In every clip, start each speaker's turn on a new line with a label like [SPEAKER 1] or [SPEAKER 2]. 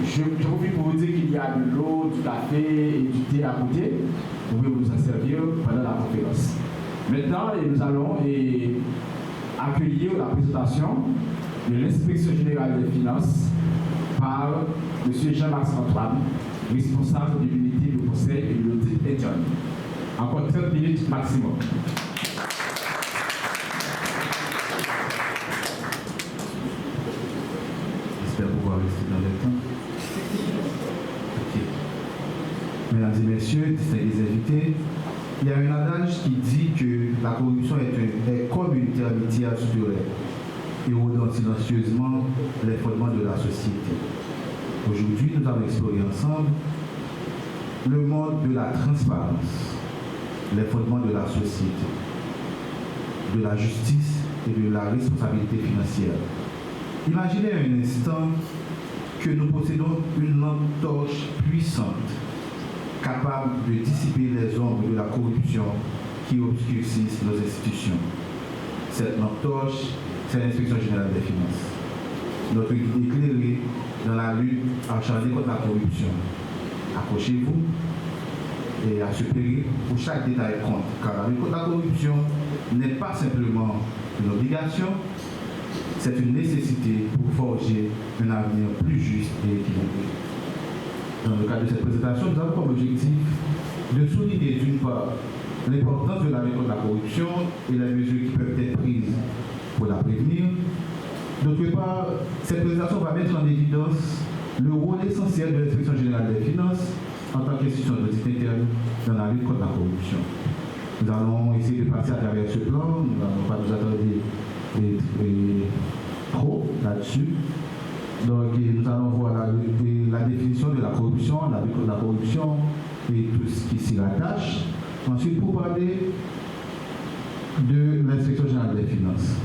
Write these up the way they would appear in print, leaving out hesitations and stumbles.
[SPEAKER 1] je profite pour vous dire qu'il y a de l'eau, du café et du thé à côté. Vous pouvez vous en servir pendant la conférence. Maintenant, nous allons accueillir la présentation de l'inspection générale des finances par M. Jean-Max Antoine, responsable de l'unité de conseil et de l'audit interne. Encore 30 minutes maximum.
[SPEAKER 2] J'espère pouvoir rester dans le temps. Okay. Mesdames et messieurs, distingués invités, il y a un adage qui dit que la corruption est comme une terre litière structurelle, érodant silencieusement les fondements de la société. Aujourd'hui, nous allons explorer ensemble le monde de la transparence, les fondements de la société, de la justice et de la responsabilité financière. Imaginez un instant que nous possédons une lampe torche puissante, capable de dissiper les ombres de la corruption qui obscurcissent nos institutions. Cette lampe torche, c'est l'inspection générale des finances. Notre guide éclairé dans la lutte acharnée contre la corruption. Accrochez-vous et assurez pour chaque détail compte, car la lutte contre la corruption n'est pas simplement une obligation, c'est une nécessité pour forger un avenir plus juste et équilibré. Dans le cadre de cette présentation, nous avons comme objectif de souligner d'une part l'importance de la lutte contre la corruption et les mesures qui peuvent être prises pour la prévenir. D'autre part, cette présentation va mettre en évidence le rôle essentiel de l'inspection générale des finances en tant qu'institution d'audit interne dans la lutte contre la corruption. Nous allons essayer de passer à travers ce plan, nous n'allons pas nous attarder trop là-dessus. Donc nous allons voir la définition de la corruption, la lutte contre la corruption et tout ce qui s'y rattache. Ensuite, pour parler de l'inspection générale des finances.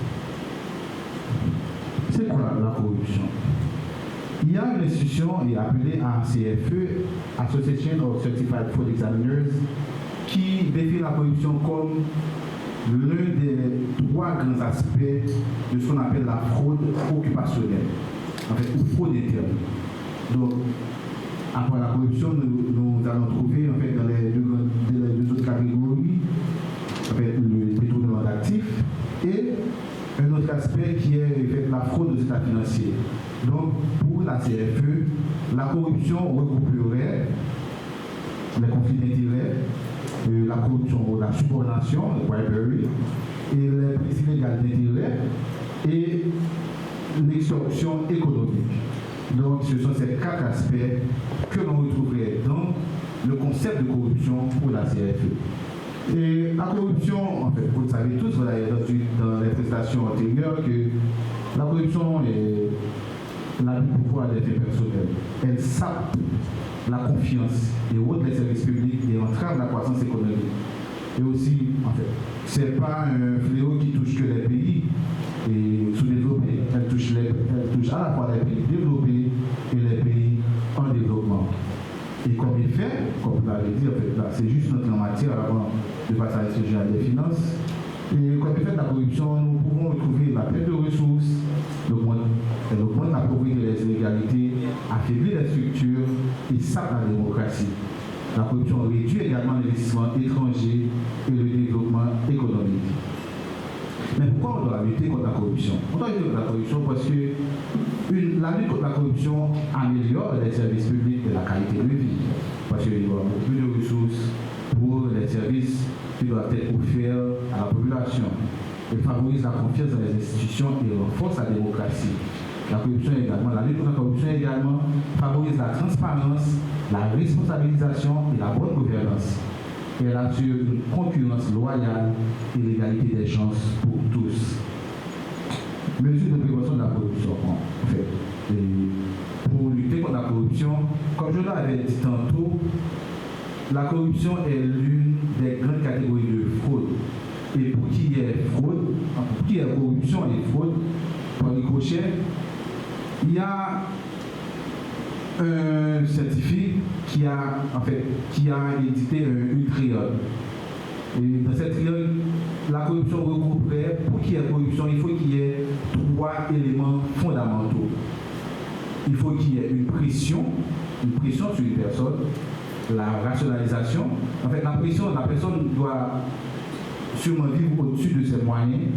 [SPEAKER 2] C'est quoi la corruption? Il y a une institution appelée ACFE, Association of Certified Fraud Examiners, qui définit la corruption comme l'un des trois grands aspects de ce qu'on appelle la fraude occupationnelle, en fait, ou fraude interne. Donc, après la corruption, nous allons trouver en fait, dans les deux autres catégories, en fait, le détournement d'actifs et un autre aspect qui est en fait, la fraude aux états financiers. Donc, pour la CFE, la corruption regrouperait les conflits d'intérêts, la corruption ou la subordination, le bribery, et les prises illégales d'intérêt et l'extorsion économique. Donc, ce sont ces quatre aspects que l'on retrouverait dans le concept de corruption pour la CFE. Et la corruption, en fait, vous le savez tous, vous l'avez entendu dans les prestations antérieures, que la corruption est l'abus de pouvoir des faits personnels. Elle sape la confiance et ôte les services publics et entrave la croissance économique. Et aussi, en fait, ce n'est pas un fléau qui touche que les pays sous-développés. Elle touche à la fois les pays développés et les pays en développement. Et comme effet, comme vous l'avez dit, en fait, là, c'est juste notre matière avant de passer à l'inspection générale des finances. Et comme effet de la corruption, nous pouvons retrouver la perte de ressources, l'augmentation de la pauvreté et des inégalités, affaiblir les structures et sape la démocratie. La corruption réduit également l'investissement étranger et le développement économique. Mais pourquoi on doit lutter contre la corruption? On doit lutter contre la corruption parce que la lutte contre la corruption améliore les services publics et la qualité de vie. Parce qu'il y aura beaucoup plus de ressources pour les services qui doivent être offerts à la population. Elle favorise la confiance dans les institutions et renforce la démocratie. La corruption également, la lutte contre la corruption également favorise la transparence, la responsabilisation et la bonne gouvernance. Elle assure une concurrence loyale et l'égalité des chances pour tous. Mesures de prévention de la corruption, en fait. Et pour lutter contre la corruption, comme je l'avais dit tantôt, la corruption est l'une des grandes catégories de fraude. Et pour qu'il y ait fraude, pour qu'il y ait corruption et fraude, par ricochet, il y a un scientifique qui a édité une triade. Et dans cette triade, la corruption regrouperait, pour qu'il y ait corruption, il faut qu'il y ait trois éléments fondamentaux. il faut qu'il y ait une pression sur les personnes, la rationalisation. En fait, la personne doit sûrement vivre au-dessus de ses moyens.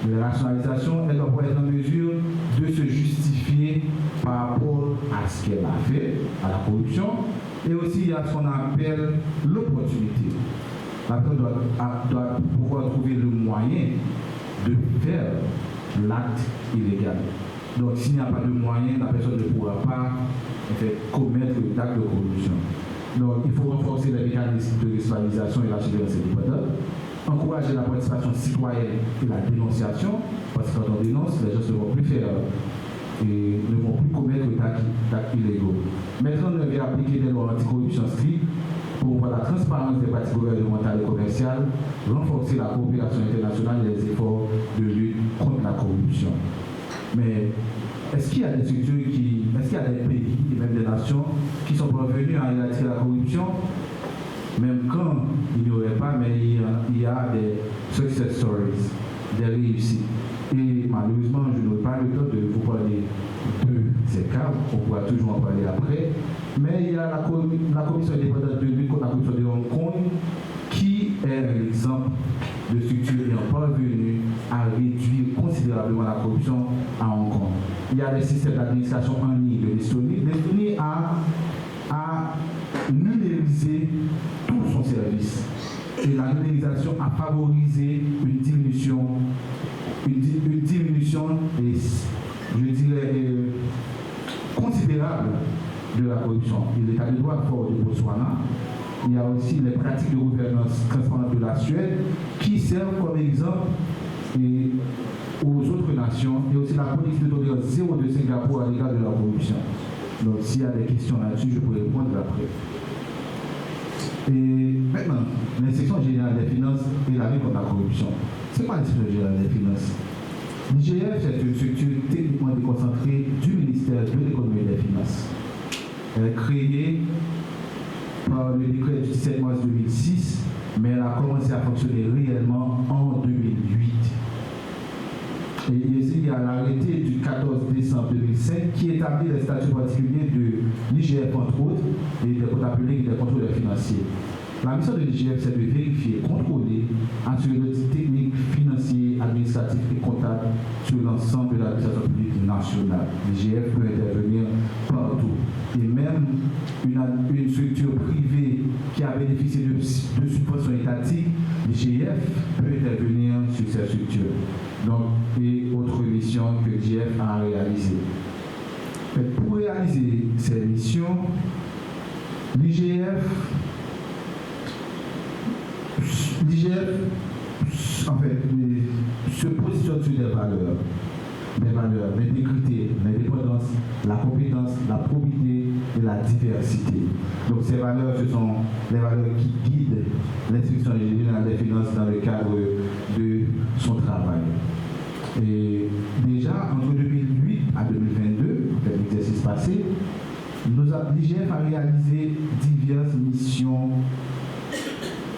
[SPEAKER 2] La rationalisation, elle doit pouvoir être en mesure de se justifier par rapport à ce qu'elle a fait, à la corruption, et aussi il y a ce qu'on appelle l'opportunité. La personne doit pouvoir trouver le moyen de faire l'acte illégal. Donc s'il n'y a pas de moyen, la personne ne pourra pas commettre l'acte de corruption. Donc il faut renforcer les mécanismes de responsabilisation et la surveillance indépendante, encourager la participation citoyenne et la dénonciation, parce que quand on dénonce, les gens ne vont plus faire et ne vont plus commettre d'actes illégaux. Mettre en œuvre et appliquer des lois anticorruption strictes pour voir la transparence des pratiques gouvernementales et commerciales, renforcer la coopération internationale et les efforts de lutte contre la corruption. Mais est-ce qu'il y a des structures est-ce qu'il y a des pays et même des nations qui sont parvenus à éradiquer la corruption? Même quand il n'y aurait pas, mais il y a des success stories, des réussites. Et malheureusement, je n'aurai pas le temps de vous parler de ces cas, on pourra toujours en parler après. Mais il y a la commission indépendante de lutte contre la corruption de Hong Kong qui est un exemple de structure ayant parvenu à réduire considérablement la corruption à Hong Kong. Il y a des systèmes d'administration en ligne de l'Estonie. L'Estonie a numérisé tout son service. Et la numérisation a favorisé une diminution et, je dirais, considérable de la corruption. Et l'état de droit fort du Botswana. Il y a aussi les pratiques de gouvernance transparente de la Suède qui servent comme exemple aux autres nations et aussi la politique de tolérance zéro de Singapour à l'égard de la corruption. Donc s'il y a des questions là-dessus, je pourrais répondre après. Et maintenant, l'inspection générale des finances et la lutte contre la corruption. C'est quoi l'inspection générale des finances? L'IGF, c'est une structure techniquement déconcentrée du ministère de l'économie et des finances. Elle est créée par le décret du 17 mars 2006, mais elle a commencé à fonctionner réellement en 2008. Et ici, il y a l'arrêté du 14 décembre 2005 qui établit les statuts particuliers de l'IGF, entre autres, et des comptes publics et des contrôleurs financiers. La mission de l'IGF, c'est de vérifier, contrôler, assurer l'audit technique, financier, administratif et comptable sur l'ensemble de l'administration publique nationale. L'IGF peut intervenir partout. Et même une structure privée qui a bénéficié de subventions étatiques, l'IGF peut intervenir sur cette structure. Donc, et autre mission que l'IGF a réalisée. Pour réaliser ces missions, l'IGF, en fait, se positionne sur des valeurs, l'intégrité, l'indépendance, la compétence, la probité et la diversité. Donc ces valeurs, ce sont les valeurs qui guident l'inspection générale des finances dans le cadre de son travail. Et déjà, entre 2008 à 2022, l'exercice passé, l'IGF a réalisé diverses missions,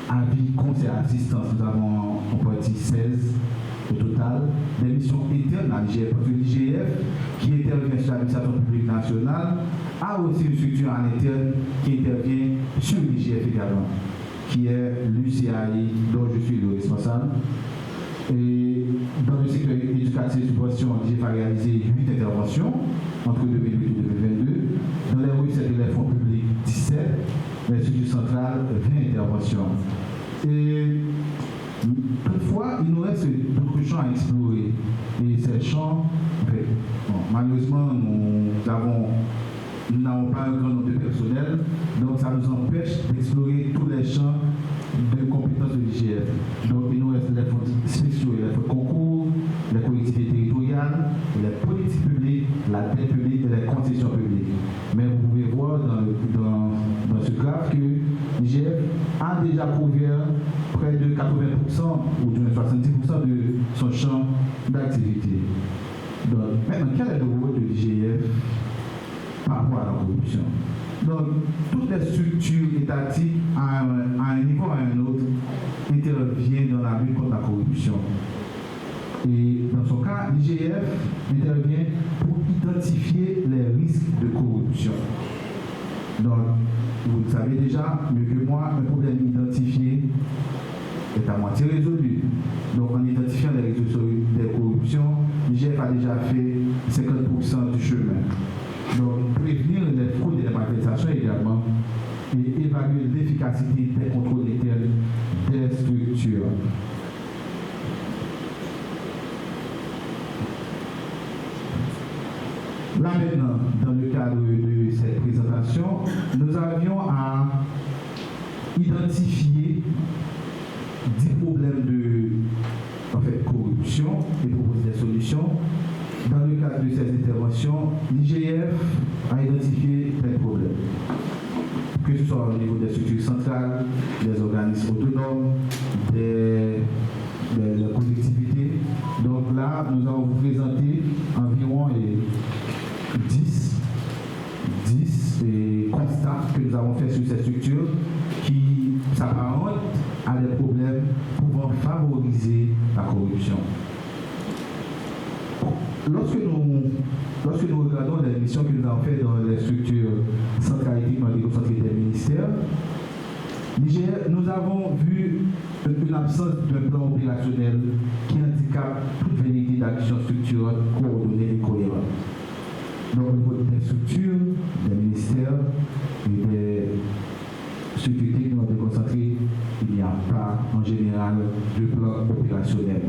[SPEAKER 2] avis, conseils, assistance. Nous avons en partie 16 au total, des missions internes à l'IGF. Parce que l'IGF, qui intervient sur l'administration publique nationale, a aussi une structure en interne qui intervient sur l'IGF également, qui est l'UCAI, dont je suis le responsable. Et dans le secteur éducatif et subvention, l'IGF a réalisé 8 interventions entre 2008 et 2022. Dans les recettes et les fonds publics, 17. L'Institut central, 20 interventions. Et toutefois, il nous reste d'autres champs à explorer. Et ces champs, malheureusement, nous n'avons pas un grand nombre de personnel, donc ça nous empêche d'explorer tous les champs de compétences de l'IGF. Donc il nous reste les fonds spéciaux, les fonds de concours, les collectivités territoriales, les politiques publiques, la dette publique et les concessions publiques. Mais vous pouvez voir dans ce graphe que l'IGF a déjà couvert près de 80% ou de 70% de son champ d'activité. Donc maintenant, quel est le rôle de l'IGF par rapport à la corruption? Donc, toutes les structures étatiques, à un niveau ou à un autre, interviennent dans la lutte contre la corruption. Et dans son cas, l'IGF intervient pour identifier les risques de corruption. Donc, vous le savez déjà, mieux que moi, un problème identifié est à moitié résolu. Donc, en identifiant les risques de corruption, l'IGF a déjà fait 50% du chemin. Donc, prévenir les fraudes et les malversations également, et évaluer l'efficacité des contrôles internes des structures. Là maintenant, dans le cadre de cette présentation, nous avions à identifier 10 problèmes de corruption et proposer des solutions. Dans le cadre de ces interventions, l'IGF a identifié des problèmes, que ce soit au niveau des structures centrales, des organismes autonomes, des collectivités. Donc là, nous allons vous présenter environ 10 constats que nous avons fait sur ces structures qui s'apparentent à des problèmes pouvant favoriser la corruption. Lorsque nous regardons les missions que nous avons faites dans les structures centralistiquement déconcentrées des ministères, nous avons vu une absence d'un plan opérationnel qui handicape toute velléité d'action structurelle coordonnée et cohérente. Donc, au niveau des structures, des ministères et des structures techniquement déconcentrées, il n'y a pas en général de plan opérationnel.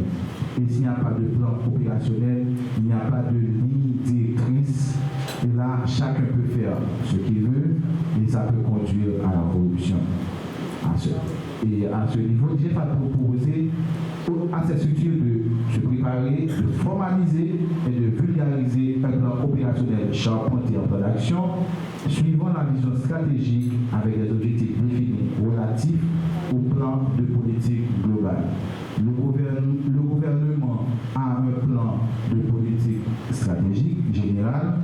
[SPEAKER 2] Et s'il n'y a pas de plan opérationnel, il n'y a pas de ligne directrice. Et là, chacun peut faire ce qu'il veut et ça peut conduire à la corruption. Et à ce niveau, j'ai pas proposé à ces structures de se préparer, de formaliser et de vulgariser un plan opérationnel charpenté en plan d'action, suivant la vision stratégique avec des objectifs définis relatifs au plan de politique globale. Le gouvernement a un plan de politique stratégique général,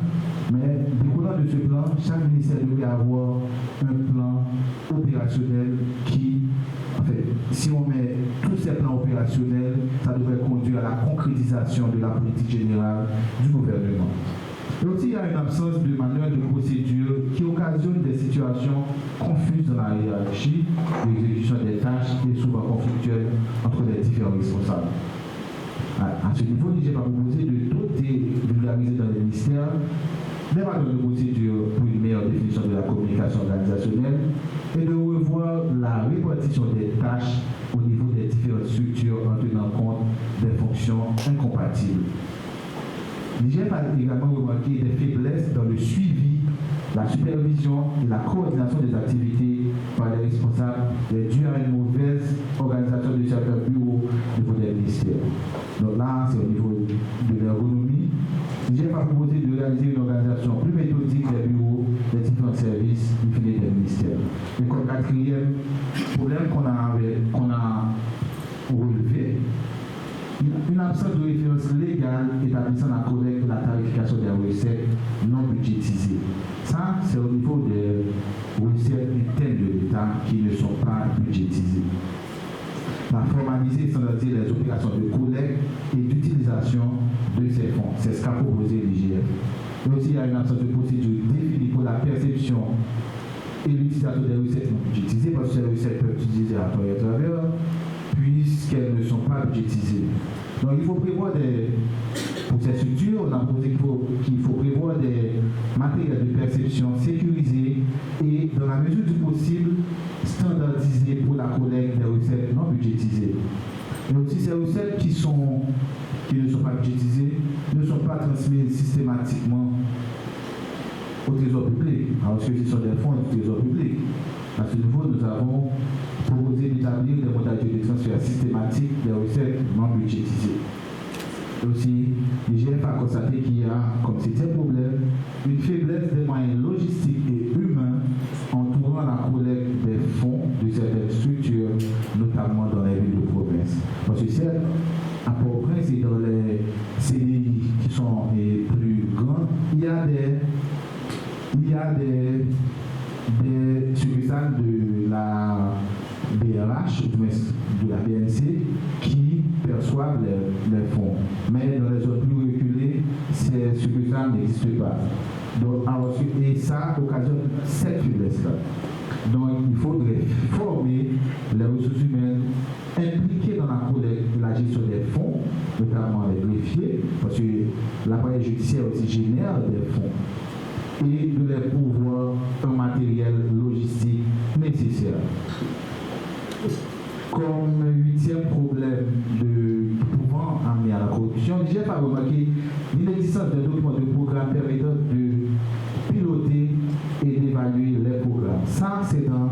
[SPEAKER 2] mais découlant de ce plan, chaque ministère devrait avoir un plan opérationnel qui, en fait, si on met tous ces plans opérationnels, ça devrait conduire à la concrétisation de la politique générale du gouvernement. Et aussi, il y a une absence de manuel de procédure qui occasionne des situations confuses dans la hiérarchie, l'exécution des tâches et souvent conflictuelles entre les différents responsables. À ce niveau, j'ai proposé de doter, de vulgariser dans les ministères des manuels de procédure pour une meilleure définition de la communication organisationnelle et de revoir la répartition des tâches au niveau des différentes structures en tenant compte des fonctions incompatibles. L'IGF a également remarqué des faiblesses dans le suivi, la supervision et la coordination des activités par les responsables dues à une mauvaise organisation de certains bureaux au niveau des ministères. Donc là, c'est au niveau de l'ergonomie. L'IGF a proposé de réaliser une organisation plus méthodique des bureaux des différents services définis des ministères. Et comme quatrième problème qu'on a relevé, une absence de référence légale établissant la collecte et la tarification des recettes non budgétisées. Ça, c'est au niveau des recettes internes de l'État qui ne sont pas budgétisées. Formaliser et standardiser les opérations de collecte et d'utilisation de ces fonds. C'est ce qu'a proposé l'IGF. Mais aussi, il y a une absence de procédure définie pour la perception et l'utilisation des recettes non budgétisées, parce que ces recettes peuvent être utilisées à travers puisqu'elles ne sont pas budgétisées. Donc il faut prévoir pour ces structures, on a posé qu'il faut prévoir des matériels de perception sécurisés et, dans la mesure du possible, standardisés pour la collecte des recettes non budgétisées. Et aussi ces recettes qui ne sont pas budgétisées ne sont pas transmises systématiquement au trésor public, alors que ce sont des fonds du trésor public. À ce niveau, nous avons proposé d'établir des modalités de transfert systématique des recettes non budgétisées. Aussi, l'IGF a constaté qu'il y a, comme c'était un problème, une faiblesse des moyens logistiques et humains entourant la collecte des fonds de certaines structures, notamment dans les villes de province. Parce que certes, à Port-au-Prince et dans les CDI qui sont plus grands, il y a des succursales de la BRH, de la BNC, qui perçoivent les fonds. Mais dans les zones plus reculées, c'est ce que ça n'existe pas. Donc, et ça occasionne cette faiblesse-là. Donc, il faudrait former les ressources humaines impliquées dans la collecte de la gestion des fonds, notamment les greffiers, parce que l'appareil judiciaire aussi génère des fonds, et de les pourvoir un matériel logistique nécessaire. Comme huitième problème pouvant amener à la corruption, j'ai pas remarqué l'inexistence d'un document de programme permettant de piloter et d'évaluer les programmes. Ça, c'est dans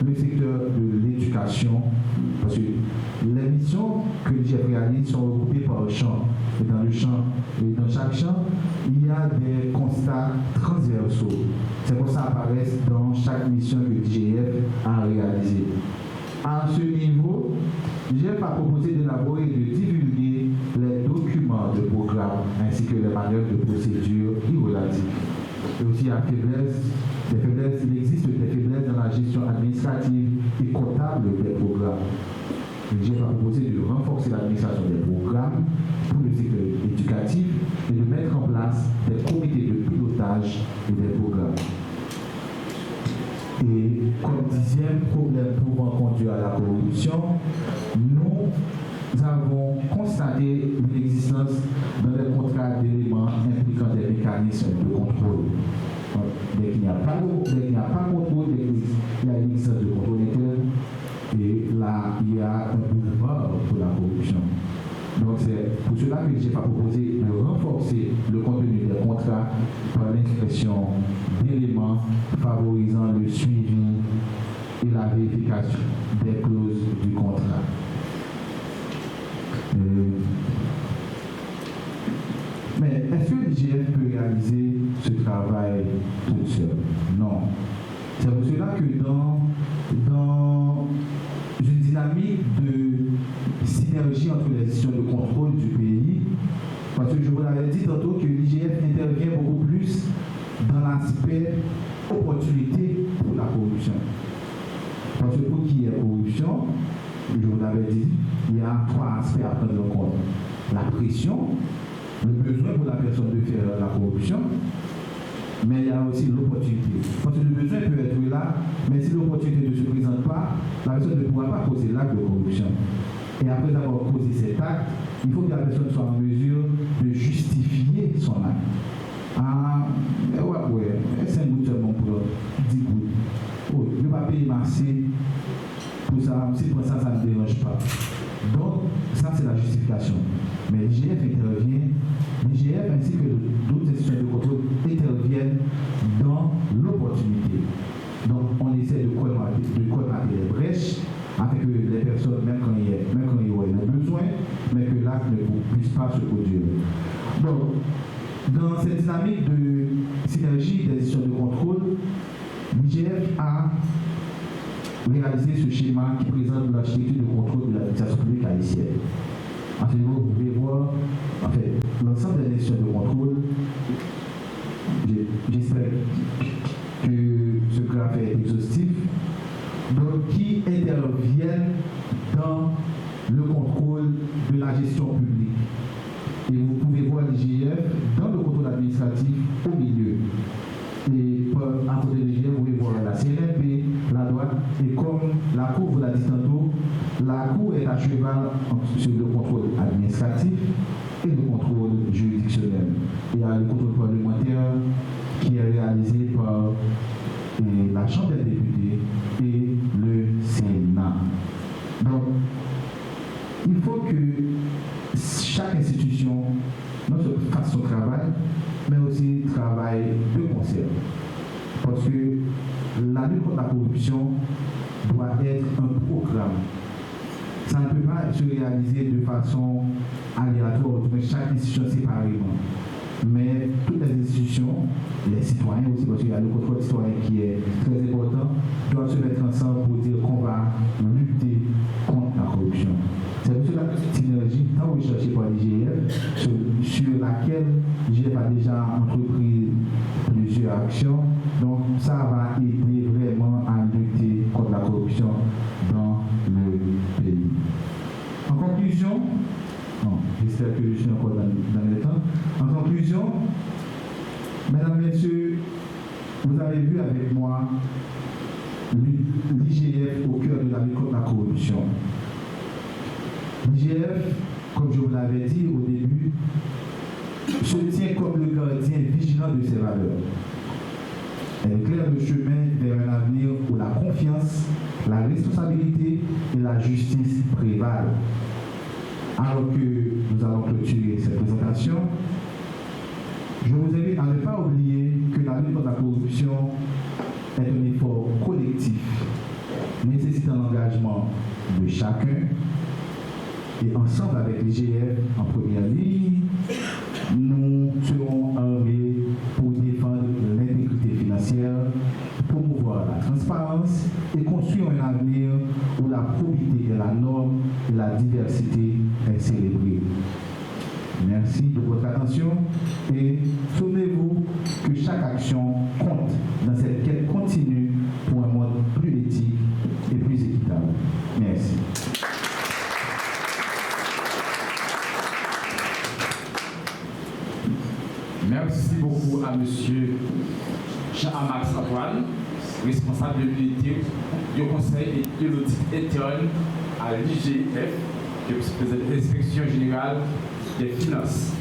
[SPEAKER 2] le secteur de l'éducation, parce que les missions que l'IGF réalise sont regroupées par champ. Et dans chaque champ, il y a des constats transversaux. C'est pour ça apparaissent dans chaque mission que l'IGF a réalisée. À ce niveau, l'IGF a proposé d'élaborer et de divulguer les documents de programme ainsi que les manuels de procédure y relatifs. Et aussi, il existe des faiblesses dans la gestion administrative et comptable des programmes. L'IGF a proposé de renforcer l'administration des programmes pour le secteur éducatif et de mettre en place des comités de pilotage et des programmes. Et comme dixième problème pouvant conduire à la corruption, nous avons constaté l'existence dans les contrats d'éléments impliquant des mécanismes de contrôle. Dès qu'il n'y a pas de contrôle, dès qu'il y a une existence de contrôle interne, et là, il y a un mouvement pour la corruption. Donc, c'est pour cela que j'ai proposé de renforcer le contenu des contrats par l'inscription d'éléments favorisant le suivi et la vérification des clauses du contrat. Mais est-ce que l'IGF peut réaliser ce travail tout seul? Non. C'est pour cela que dans une dynamique de synergie entre les institutions de contrôle du pays, parce que je vous l'avais dit tantôt que l'IGF intervient beaucoup plus dans l'aspect opportunité pour la corruption. Parce que pour qu'il y ait corruption, je vous l'avais dit, il y a trois aspects à prendre en compte. La pression, le besoin pour la personne de faire la corruption, mais il y a aussi l'opportunité. Parce que le besoin peut être là, mais si l'opportunité ne se présente pas, la personne ne pourra pas causer l'acte de corruption. Et après avoir causé cet acte, il faut que la personne soit en mesure de justifier son acte. Ah, ouais, 5 gouttes seulement pour 10 gouttes. Oh, je ne vais pas payer massé pour ça, si pour ça, ça ne me dérange pas. Donc, ça c'est la justification. Mais l'IGF intervient, l'IGF ainsi que d'autres institutions de contrôle interviennent dans l'opportunité. Donc, on essaie de colmater les brèches afin que les personnes, même quand il y aurait besoin, mais que l'acte ne puisse pas se produire. Donc, dans cette dynamique de synergie des institutions de contrôle, l'IGF a réalisé ce schéma qui présente l'architecture de contrôle de l'administration publique haïtienne. En ce niveau, vous pouvez voir l'ensemble des institutions de contrôle. J'espère que ce graphe est exhaustif. Donc, qui interviennent dans le contrôle de la gestion publique. Et vous pouvez voir l'IGF dans le contrôle administratif au milieu. Et à côté de l'IGF, vous pouvez voir la CNP, la droite, et comme la Cour vous l'a dit tantôt, la Cour est à cheval sur le contrôle administratif et le contrôle juridictionnel. Il y a le contrôle parlementaire qui est réalisé par la Chambre des députés et le Sénat. Donc, il faut que chaque institution non seulement fasse son travail, mais aussi travaille de concert. Parce que la lutte contre la corruption doit être un programme. Ça ne peut pas se réaliser de façon aléatoire, chaque institution séparément. Mais toutes les institutions, les citoyens aussi, parce qu'il y a le contrôle citoyen qui est très important, doivent se mettre ensemble pour dire qu'on va lutter contre la corruption. C'est pour cela que cette synergie tant recherchée par l'IGF, sur laquelle l'IGF a déjà entrepris plusieurs actions, donc ça va aider vraiment à lutter contre la corruption dans le pays. En conclusion, j'espère que je suis encore dans le temps. En conclusion, mesdames, messieurs, vous avez vu avec moi l'IGF au cœur de la lutte contre la corruption. L'IGF, comme je vous l'avais dit au début, se tient comme le gardien vigilant de ses valeurs. Elle éclaire le chemin vers un avenir où la confiance, la responsabilité et la justice prévalent. Alors que nous allons clôturer cette présentation, je vous invite à ne pas oublier que la lutte contre la corruption est un effort collectif, nécessitant l'engagement de chacun. Et ensemble avec l'IGF en première ligne, nous serons armés pour défendre l'intégrité financière, promouvoir la transparence et construire un avenir où la probité est la norme et la diversité est célébrée. Merci de votre attention et souvenez-vous que chaque action compte dans cette quête continue pour un monde plus éthique et plus équitable. Merci.
[SPEAKER 1] Merci beaucoup à M. Jean-Max Antoine, responsable de l'unité du Conseil de l'audit interne à l'IGF, qui est l'inspection générale des finances.